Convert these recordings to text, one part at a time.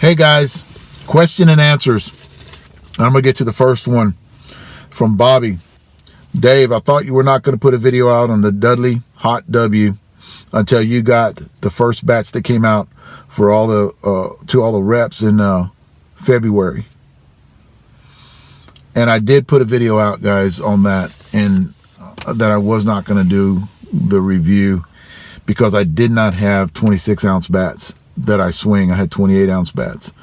Hey guys, question and answers. I'm going to get to the first one from Bobby. Dave, I thought you were not going to put a video out on the Dudley Hot W until you got the first batch that came out for all the to all the reps in February. And I did put a video out, guys, on that, and that I was not going to do the review because I did not have 26-ounce bats that I swing. I had 28-ounce bats.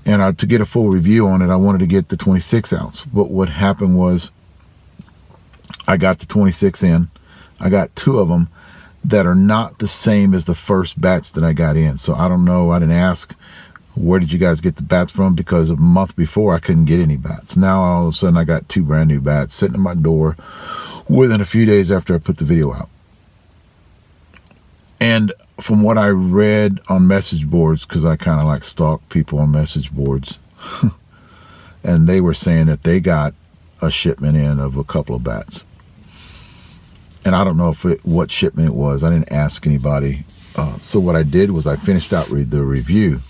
And to get a full review on it, I wanted to get the 26-ounce. But what happened was I got the 26 in. I got two of them that are not the same as the first batch that I got in. So I don't know. I didn't ask, where did you guys get the bats from? Because a month before, I couldn't get any bats. Now, all of a sudden, I got two brand new bats sitting at my door within a few days after I put the video out. And from what I read on message boards, because I kind of like stalk people on message boards, and they were saying that they got a shipment in of a couple of bats. And I don't know what shipment it was. I didn't ask anybody. So what I did was I finished out the review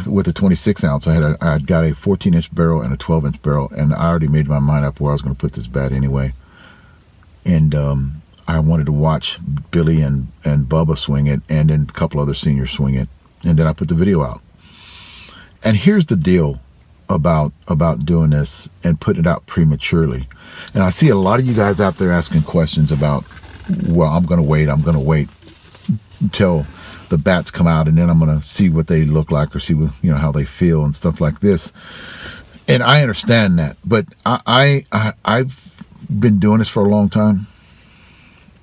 with a 26-ounce. I had got a 14-inch barrel and a 12-inch barrel, and I already made my mind up where I was going to put this bat anyway. And I wanted to watch Billy and Bubba swing it, and then a couple other seniors swing it, and then I put the video out. And here's the deal about doing this and putting it out prematurely. And I see a lot of you guys out there asking questions about, well, I'm going to wait until the bats come out, and then I'm going to see what they look like or see what, how they feel and stuff like this. And I understand that, but I've been doing this for a long time.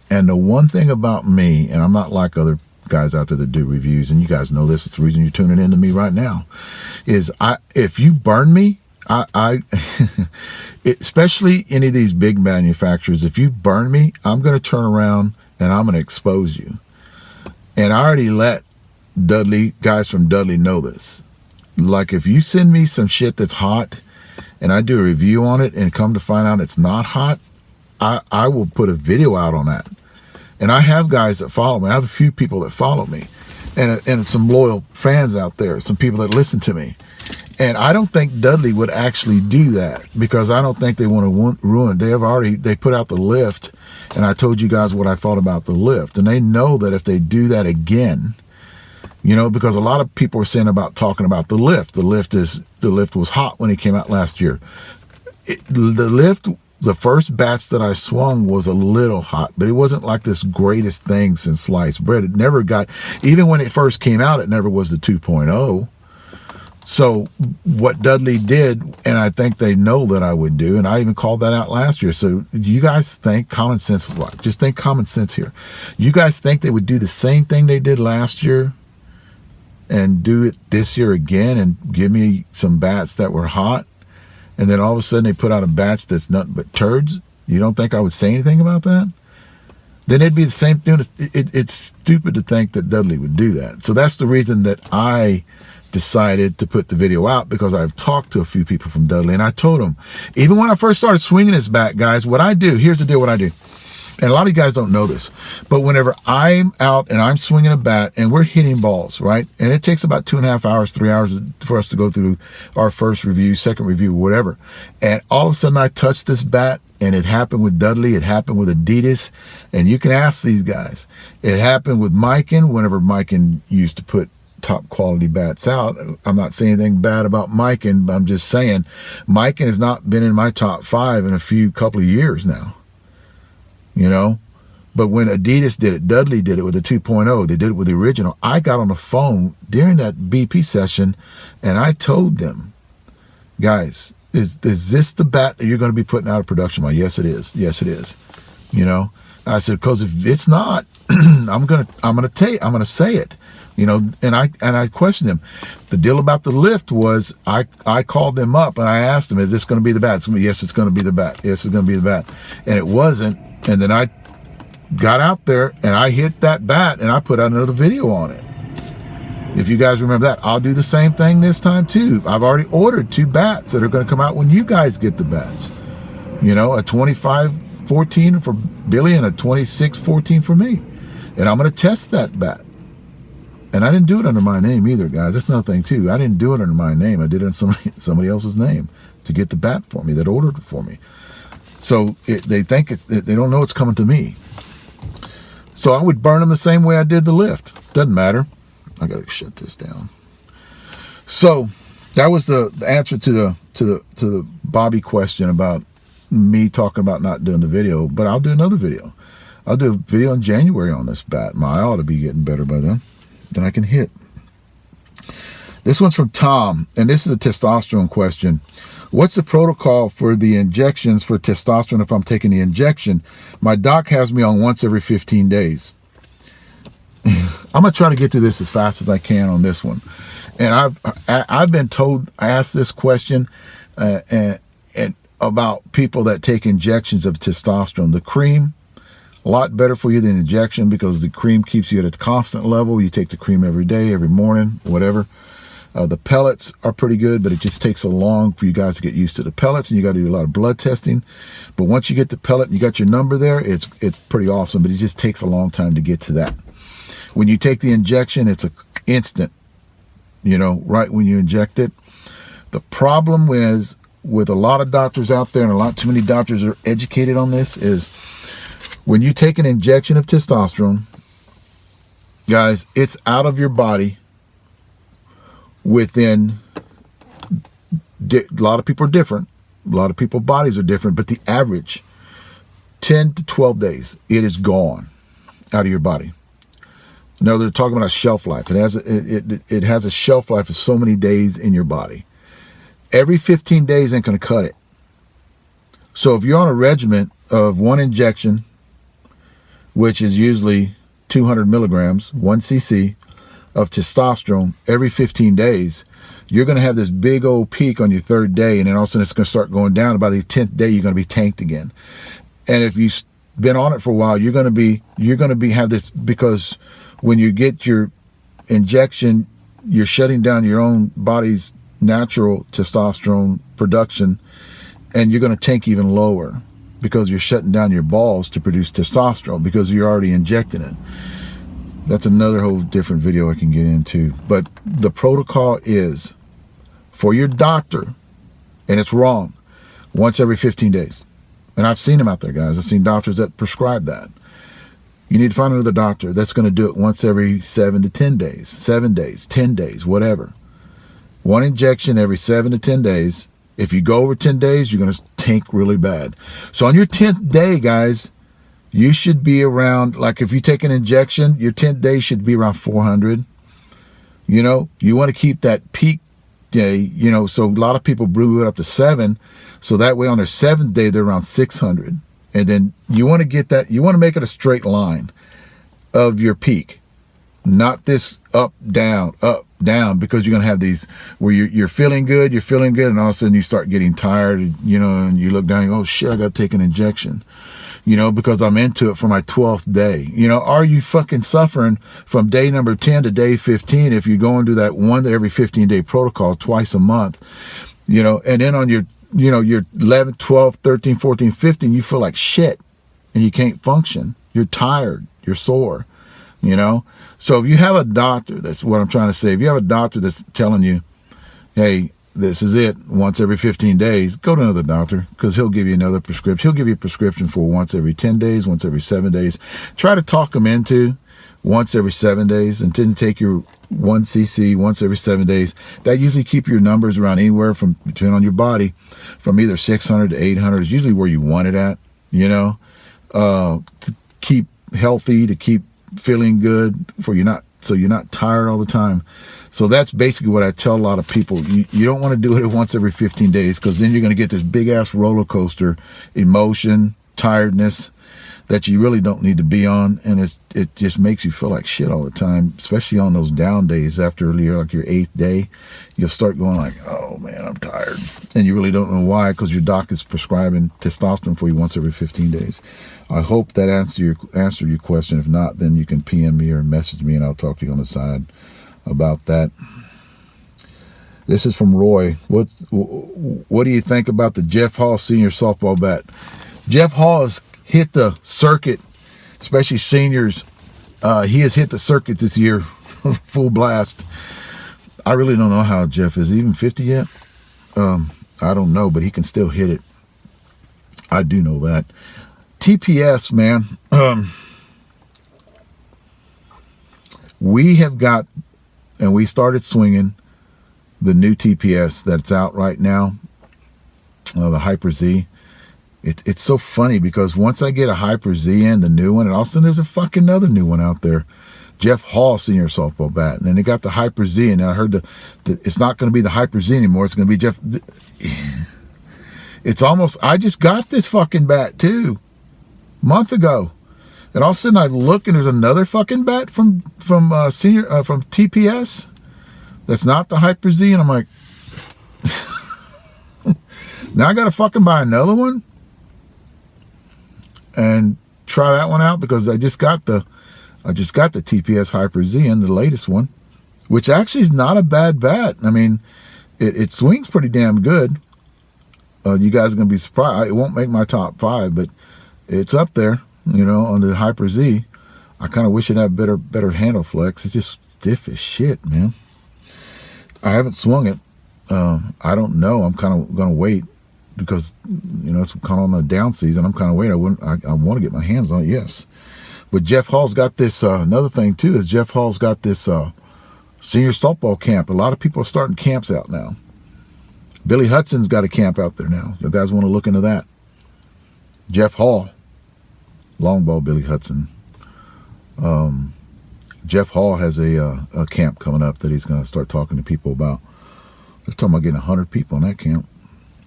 And the one thing about me, and I'm not like other guys out there that do reviews, and you guys know this, it's the reason you're tuning in to me right now, is if you burn me, especially any of these big manufacturers, if you burn me, I'm going to turn around and I'm going to expose you. And I already let guys from Dudley know this. Like, if you send me some shit that's hot and I do a review on it and come to find out it's not hot, I will put a video out on that. And I have guys that follow me. I have a few people that follow me, and some loyal fans out there, some people that listen to me. And I don't think Dudley would actually do that, because I don't think they want to ruin. They put out the Lift, and I told you guys what I thought about the Lift. And they know that if they do that again, because a lot of people are talking about the Lift. The Lift was hot when it came out last year. The Lift, the first batch that I swung was a little hot, but it wasn't like this greatest thing since sliced bread. It never got, even when it first came out, it never was the 2.0. So what Dudley did, and I think they know that I would do, and I even called that out last year. So you guys think common sense, just think common sense here. You guys think they would do the same thing they did last year and do it this year again and give me some bats that were hot? And then all of a sudden they put out a batch that's nothing but turds? You don't think I would say anything about that? Then it'd be the same thing. It's stupid to think that Dudley would do that. So that's the reason that I decided to put the video out, because I've talked to a few people from Dudley, and I told them, even when I first started swinging this bat, guys, what I do, here's the deal, what I do. And a lot of you guys don't know this, but whenever I'm out and I'm swinging a bat and we're hitting balls, right? And it takes about 2.5 hours, 3 hours for us to go through our first review, second review, whatever. And all of a sudden I touch this bat, and it happened with Dudley, it happened with Adidas, and you can ask these guys. It happened with Miken, whenever Miken used to put top quality bats out. I'm not saying anything bad about Miken, but I'm just saying Miken has not been in my top 5 in a couple of years now. But when Adidas did it, Dudley did it with the 2.0, they did it with the original. I got on the phone during that BP session, and I told them, guys, is this the bat that you're going to be putting out of production? Well, yes, it is. Yes, it is. I said, because if it's not, I'm gonna say it. And I questioned him. The deal about the Lift was I called them up and I asked them, is this going to be the bat? Yes, it's going to be the bat. Yes, it's going to be the bat. And it wasn't. And then I got out there and I hit that bat and I put out another video on it. If you guys remember that, I'll do the same thing this time too. I've already ordered 2 bats that are going to come out when you guys get the bats. A 25-14 for Billy and a 26-14 for me. And I'm going to test that bat. And I didn't do it under my name either, guys. That's another thing too. I didn't do it under my name. I did it in somebody else's name to get the bat for me, that ordered it for me. So they think they don't know it's coming to me. So I would burn them the same way I did the lift. Doesn't matter. I gotta shut this down. So that was the answer to the Bobby question about me talking about not doing the video. But I'll do another video. I'll do a video in January on this bat. My eye ought to be getting better by then. Then I can hit. This one's from Tom, and this is a testosterone question. What's the protocol for the injections for testosterone if I'm taking the injection? My doc has me on once every 15 days. I'm going to try to get through this as fast as I can on this one. And I've been told, I asked this question and about people that take injections of testosterone. The cream, a lot better for you than injection because the cream keeps you at a constant level. You take the cream every day, every morning, whatever. The pellets are pretty good, but it just takes so long for you guys to get used to the pellets, and you got to do a lot of blood testing. But once you get the pellet and you got your number there, it's pretty awesome, but it just takes a long time to get to that. When you take the injection, it's an instant, right when you inject it. The problem is with a lot of doctors out there, and a lot too many doctors are educated on this, is when you take an injection of testosterone, guys, it's out of your body within, a lot of people are different. A lot of people's bodies are different, but the average, 10 to 12 days, it is gone out of your body. No, they're talking about a shelf life. It has a shelf life of so many days in your body. Every 15 days ain't going to cut it. So if you're on a regimen of one injection, which is usually 200 milligrams, 1 cc, of testosterone every 15 days, you're going to have this big old peak on your third day, and then all of a sudden it's going to start going down. And by the 10th day, you're going to be tanked again. And if you've been on it for a while, you're going to have this, because when you get your injection, you're shutting down your own body's natural testosterone production, and you're going to tank even lower because you're shutting down your balls to produce testosterone because you're already injecting it. That's another whole different video I can get into. But the protocol is for your doctor, and it's wrong, once every 15 days. And I've seen them out there, guys. I've seen doctors that prescribe that. You need to find another doctor that's going to do it once every 7 to 10 days, 7 days, 10 days, whatever. One injection every 7 to 10 days. If you go over 10 days, you're going to tank really bad. So on your 10th day, guys, you should be around, like if you take an injection, your 10th day should be around 400. You want to keep that peak day, so a lot of people brew it up to 7. So that way on their 7th day, they're around 600. And then you want to get that, you want to make it a straight line of your peak, not this up, down, because you're going to have these where you're feeling good, and all of a sudden you start getting tired, and you look down, and oh shit, I got to take an injection. Because I'm into it for my 12th day. Are you fucking suffering from day number 10 to day 15 if you go and do that one every 15-day protocol twice a month? And then on your, your 11, 12, 13, 14, 15, you feel like shit and you can't function. You're tired. You're sore. So if you have a doctor, that's what I'm trying to say. If you have a doctor that's telling you, hey, this is it, once every 15 days, go to another doctor, because he'll give you another prescription. He'll give you a prescription for once every 10 days, once every 7 days. Try to talk him into once every 7 days, and then take your 1 cc once every 7 days. That usually keep your numbers around anywhere from, depending on your body, from either 600 to 800 is usually where you want it at, to keep healthy, to keep feeling good, so you're not tired all the time. So that's basically what I tell a lot of people. You don't want to do it once every 15 days, because then you're going to get this big ass roller coaster emotion, tiredness that you really don't need to be on, and it just makes you feel like shit all the time, especially on those down days. After your 8th day, you'll start going like, oh man, I'm tired, and you really don't know why, because your doc is prescribing testosterone for you once every 15 days. I hope that answered your question. If not, then you can PM me or message me, and I'll talk to you on the side about that. This is from Roy. What do you think about the Jeff Hall senior softball bat? Jeff Hall has hit the circuit, especially seniors. He has hit the circuit this year full blast. I really don't know how Jeff is. He even 50 yet? I don't know, but he can still hit it. I do know that. TPS, man. We have got, and we started swinging the new TPS that's out right now, the Hyper Z. It's so funny because once I get a Hyper Z in, the new one, and all of a sudden there's a fucking other new one out there. Jeff Hall senior softball bat. And then they got the Hyper Z, and I heard the it's not going to be the Hyper Z anymore. It's going to be Jeff. It's almost, I just got this fucking bat too, a month ago. And all of a sudden I look and there's another fucking bat from TPS that's not the Hyper Z, and I'm like, now I got to fucking buy another one and try that one out because I just got the TPS Hyper Z and the latest one, which actually is not a bad bat. I mean, it swings pretty damn good. You guys are going to be surprised. It won't make my top 5, but it's up there, on the Hyper Z. I kind of wish it had better handle flex. It's just stiff as shit, man. I haven't swung it. I don't know. I'm kind of going to wait because, it's kind of on the down season. I'm kind of waiting. I want to get my hands on it, yes. But Jeff Hall's got this, another thing too, is Jeff Hall's got this senior softball camp. A lot of people are starting camps out now. Billy Hudson's got a camp out there now. You guys want to look into that. Jeff Hall, long ball Billy Hudson. Jeff Hall has a camp coming up that he's going to start talking to people about. They're talking about getting 100 people in that camp.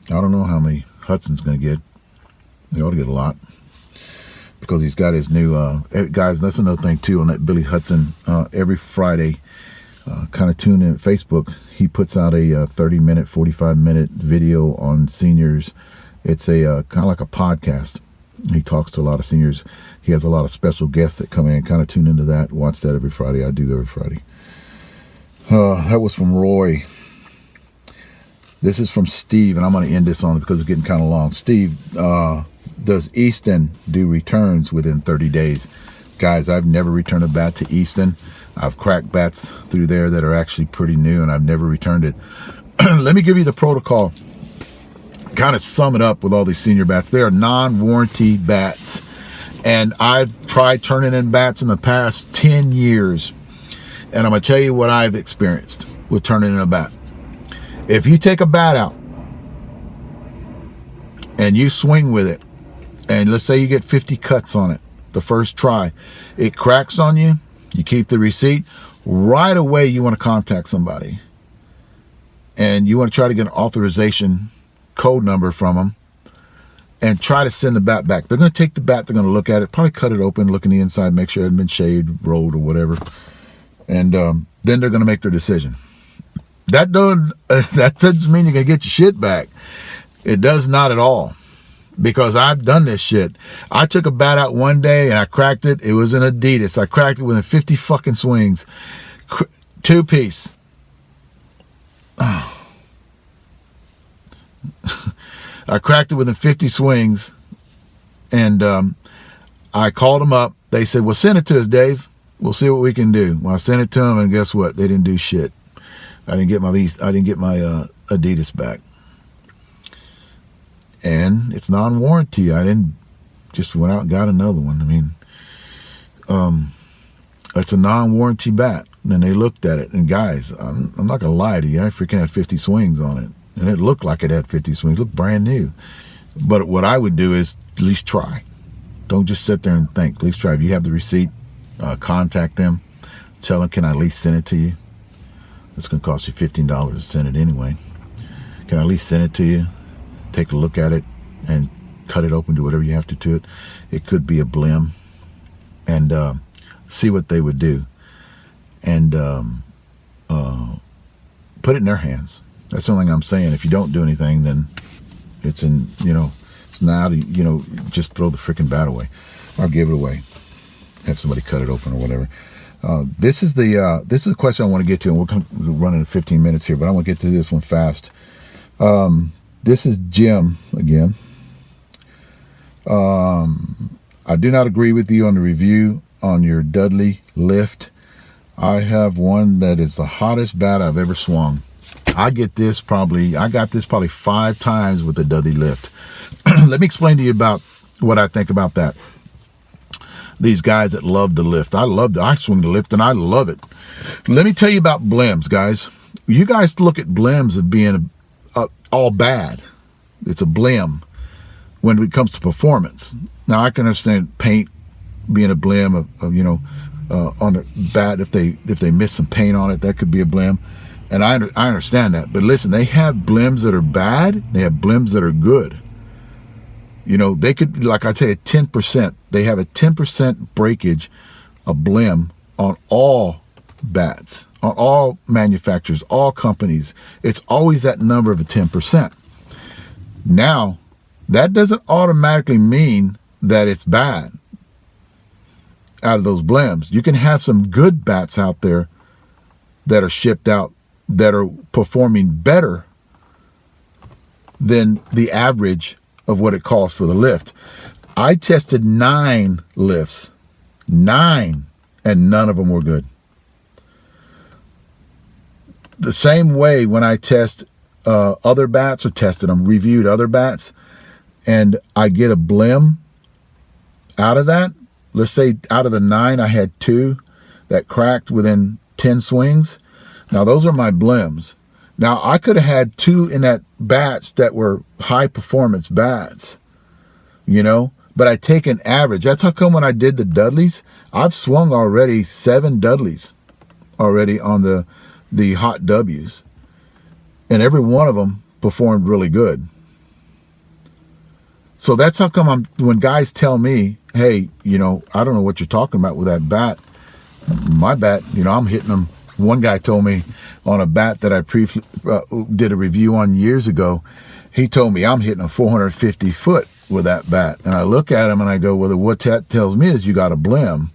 I don't know how many Hudson's going to get. They ought to get a lot. Because he's got his new, guys, that's another thing too on that Billy Hudson. Every Friday, kind of tune in at Facebook. He puts out a 30-minute, 45-minute video on seniors. It's a kind of like a podcast. He talks to a lot of seniors. He has a lot of special guests that come in. Kind of tune into that. Watch that every Friday. I do every Friday. That was from Roy. This is from Steve, and I'm going to end this on it because it's getting kind of long. Steve, does Easton do returns within 30 days? Guys, I've never returned a bat to Easton. I've cracked bats through there that are actually pretty new, and I've never returned it. Let me give you the protocol. Kind of sum it up with all these senior bats. They are non-warranty bats, and I've tried turning in bats in the past 10 years, and I'm going to tell you what I've experienced with turning in a bat. If you take a bat out and you swing with it, and let's say you get 50 cuts on it the first try, it cracks on you, you keep the receipt, right away you want to contact somebody. And you want to try to get an authorization code number from them and try to send the bat back. They're going to take the bat, they're going to look at it, probably cut it open, look in the inside, make sure it hadn't been shaved, rolled, or whatever. And then they're going to make their decision. That doesn't mean you're going to get your shit back. It does not at all. Because I've done this shit. I took a bat out one day and I cracked it. It was an Adidas. I cracked it within 50 fucking swings. 2-piece. I cracked it within 50 swings. And I called them up. They said, well, send it to us, Dave. We'll see what we can do. Well, I sent it to them, and guess what? They didn't do shit. I didn't get my Adidas back. And it's non-warranty. I didn't just went out and got another one. I mean, it's a non-warranty bat. And they looked at it, and guys, I'm not gonna lie to you, I freaking had 50 swings on it, and it looked like it had 50 swings. It looked brand new. But what I would do is at least try. Don't just sit there and think. At least try. If you have the receipt, contact them. Tell them, can I at least send it to you? It's gonna cost you $15 to send it anyway. Can I at least send it to you? Take a look at it and cut it open, do whatever you have to it. It could be a blim, and see what they would do, and put it in their hands. That's the only thing I'm saying. If you don't do anything, then it's it's now to, just throw the freaking bat away or give it away. Have somebody cut it open or whatever. This is the question I want to get to, and we're running 15 minutes here, but I want to get to this one fast. This is Jim again. I do not agree with you on the review on your Dudley Lift. I have one that is the hottest bat I've ever swung. I got this probably 5 times with the Dudley Lift. Let me explain to you about what I think about that. These guys that love the lift. I swing the lift and I love it. Let me tell you about blims, guys. You guys look at blims as being all bad. It's a blim when it comes to performance. Now I can understand paint being a blim of on the bat. If they miss some paint on it, that could be a blim. And I understand that. But listen, they have blims that are bad. They have blims that are good. They could, like I tell you, 10%. They have a 10% breakage, a blim, on all bats, on all manufacturers, all companies. It's always that number of a 10%. Now, that doesn't automatically mean that it's bad out of those blims. You can have some good bats out there that are shipped out that are performing better than the average of what it costs for the lift. I tested 9 lifts, 9, and none of them were good. The same way when I test other bats, or tested them, reviewed other bats, and I get a blim out of that. Let's say out of the 9, I had 2 that cracked within 10 swings. Now those are my blims. Now I could have had 2 in that bats that were high performance bats, but I take an average. That's how come when I did the Dudleys, I've swung already 7 Dudleys already on the Hot W's, and every one of them performed really good. So that's how come when guys tell me, hey, I don't know what you're talking about with that bat. My bat, I'm hitting them. One guy told me on a bat that I did a review on years ago, he told me I'm hitting a 450 foot with that bat. And I look at him and I go, well, what that tells me is you got a blim.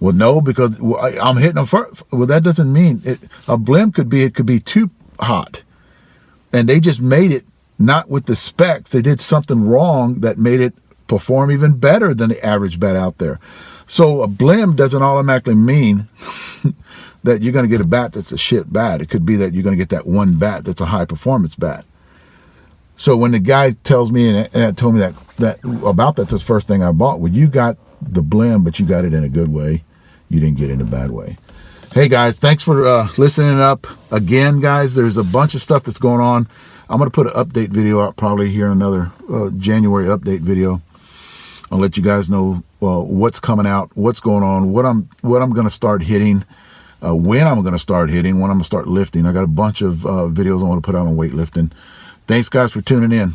Well, no, because I'm hitting them first. Well, that doesn't mean it. A blim could be too hot. And they just made it not with the specs. They did something wrong that made it perform even better than the average bat out there. So a blim doesn't automatically mean that you're going to get a bat that's a shit bat. It could be that you're going to get that one bat that's a high performance bat. So when the guy tells me and told me that about that's the first thing I bought. Well, you got the blim, but you got it in a good way. You didn't get it in a bad way. Hey guys, thanks for listening up. Again, guys, there's a bunch of stuff that's going on. I'm going to put an update video out probably here in another January update video. I'll let you guys know what's coming out, what's going on, what I'm going to start hitting, when I'm going to start hitting, when I'm going to start lifting. I got a bunch of videos I want to put out on weightlifting. Thanks, guys, for tuning in.